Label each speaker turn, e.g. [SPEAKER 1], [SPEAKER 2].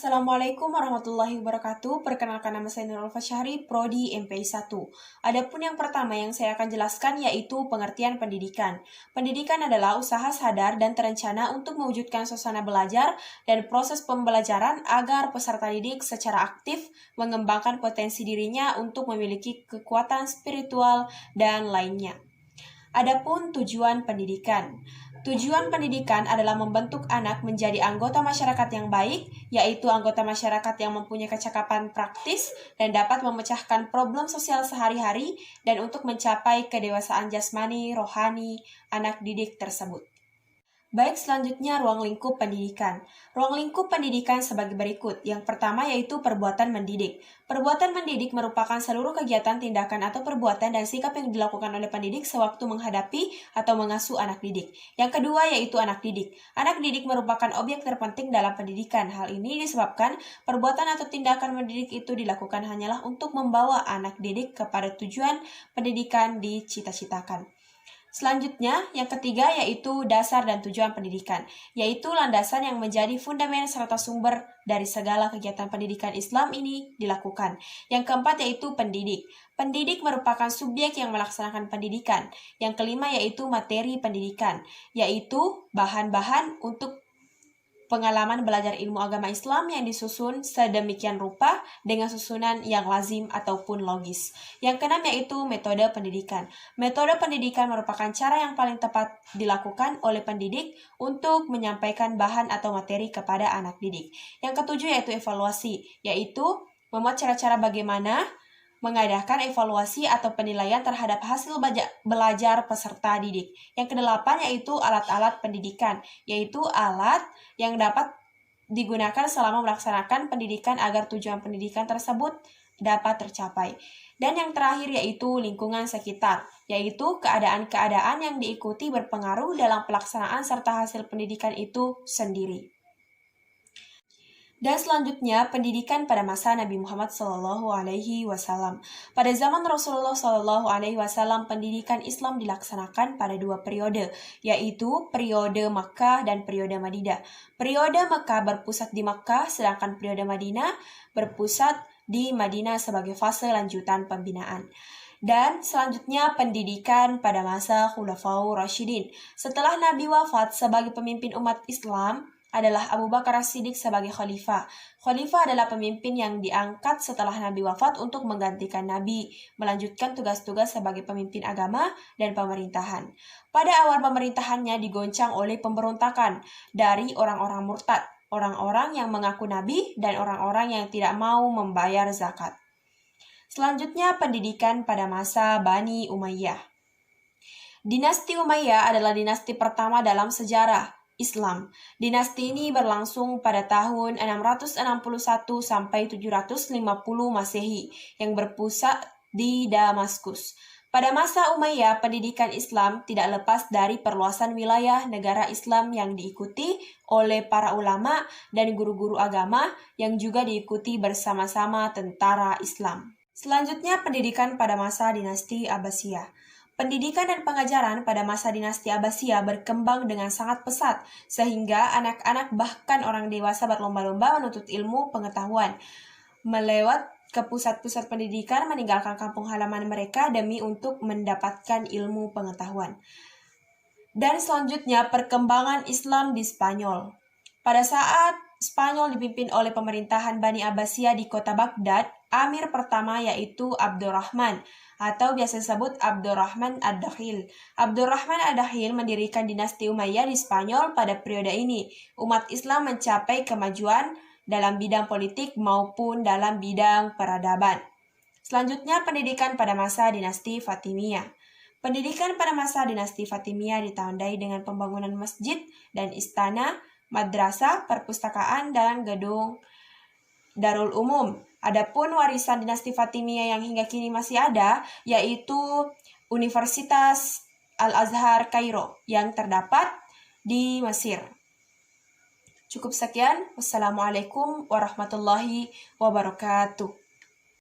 [SPEAKER 1] Assalamualaikum warahmatullahi wabarakatuh. Perkenalkan, nama saya Nurul Fasyahri, Prodi MPI 1. Adapun yang pertama yang saya akan jelaskan yaitu pengertian pendidikan. Pendidikan adalah usaha sadar dan terencana untuk mewujudkan suasana belajar dan proses pembelajaran agar peserta didik secara aktif mengembangkan potensi dirinya untuk memiliki kekuatan spiritual dan lainnya. Adapun tujuan pendidikan. Tujuan pendidikan adalah membentuk anak menjadi anggota masyarakat yang baik, yaitu anggota masyarakat yang mempunyai kecakapan praktis dan dapat memecahkan problem sosial sehari-hari dan untuk mencapai kedewasaan jasmani, rohani, anak didik tersebut. Baik, selanjutnya ruang lingkup pendidikan. Ruang lingkup pendidikan sebagai berikut. Yang pertama yaitu perbuatan mendidik. Perbuatan mendidik merupakan seluruh kegiatan, tindakan, atau perbuatan dan sikap yang dilakukan oleh pendidik sewaktu menghadapi atau mengasuh anak didik. Yang kedua yaitu anak didik. Anak didik merupakan objek terpenting dalam pendidikan. Hal ini disebabkan perbuatan atau tindakan mendidik itu dilakukan hanyalah untuk membawa anak didik kepada tujuan pendidikan dicita-citakan. Selanjutnya, yang ketiga yaitu dasar dan tujuan pendidikan, yaitu landasan yang menjadi fundament serta sumber dari segala kegiatan pendidikan Islam ini dilakukan. Yang keempat yaitu pendidik. Pendidik merupakan subjek yang melaksanakan pendidikan. Yang kelima yaitu materi pendidikan, yaitu bahan-bahan untuk pengalaman belajar ilmu agama Islam yang disusun sedemikian rupa dengan susunan yang lazim ataupun logis. Yang keenam yaitu metode pendidikan. Metode pendidikan merupakan cara yang paling tepat dilakukan oleh pendidik untuk menyampaikan bahan atau materi kepada anak didik. Yang ketujuh yaitu evaluasi, yaitu membuat cara-cara bagaimana mengadakan evaluasi atau penilaian terhadap hasil belajar peserta didik. Yang kedelapan yaitu alat-alat pendidikan, yaitu alat yang dapat digunakan selama melaksanakan pendidikan agar tujuan pendidikan tersebut dapat tercapai. Dan yang terakhir yaitu lingkungan sekitar, yaitu keadaan-keadaan yang diikuti berpengaruh dalam pelaksanaan serta hasil pendidikan itu sendiri. Dan selanjutnya, pendidikan pada masa Nabi Muhammad SAW. Pada zaman Rasulullah SAW, pendidikan Islam dilaksanakan pada dua periode, yaitu periode Makkah dan periode Madinah. Periode Makkah berpusat di Makkah, sedangkan periode Madinah berpusat di Madinah sebagai fase lanjutan pembinaan. Dan selanjutnya pendidikan pada masa Khulafaur Rasyidin. Setelah Nabi wafat, sebagai pemimpin umat Islam adalah Abu Bakar As-Siddiq sebagai khalifah. Khalifah adalah pemimpin yang diangkat setelah Nabi wafat untuk menggantikan Nabi, melanjutkan tugas-tugas sebagai pemimpin agama dan pemerintahan. Pada awal pemerintahannya digoncang oleh pemberontakan dari orang-orang murtad, orang-orang yang mengaku Nabi, dan orang-orang yang tidak mau membayar zakat. Selanjutnya, pendidikan pada masa Bani Umayyah. Dinasti Umayyah adalah dinasti pertama dalam sejarah Islam. Dinasti ini berlangsung pada tahun 661 sampai 750 Masehi yang berpusat di Damaskus. Pada masa Umayyah, pendidikan Islam tidak lepas dari perluasan wilayah negara Islam yang diikuti oleh para ulama dan guru-guru agama yang juga diikuti bersama-sama tentara Islam. Selanjutnya, pendidikan pada masa dinasti Abbasiyah. Pendidikan dan pengajaran pada masa dinasti Abbasiyah berkembang dengan sangat pesat, sehingga anak-anak bahkan orang dewasa berlomba-lomba menuntut ilmu pengetahuan, melewat ke pusat-pusat pendidikan meninggalkan kampung halaman mereka demi untuk mendapatkan ilmu pengetahuan. Dan selanjutnya, perkembangan Islam di Spanyol. Pada saat Spanyol dipimpin oleh pemerintahan Bani Abbasiyah di kota Baghdad, Amir pertama yaitu Abdurrahman atau biasa disebut Abdurrahman Ad-Dakhil. Abdurrahman Ad-Dakhil mendirikan dinasti Umayyah di Spanyol pada periode ini. Umat Islam mencapai kemajuan dalam bidang politik maupun dalam bidang peradaban. Selanjutnya, pendidikan pada masa dinasti Fatimiyah. Pendidikan pada masa dinasti Fatimiyah ditandai dengan pembangunan masjid dan istana, madrasah, perpustakaan, dan gedung Darul Umum. Adapun warisan dinasti Fatimiyah yang hingga kini masih ada, yaitu Universitas Al-Azhar Kairo yang terdapat di Mesir. Cukup sekian. Wassalamualaikum warahmatullahi wabarakatuh.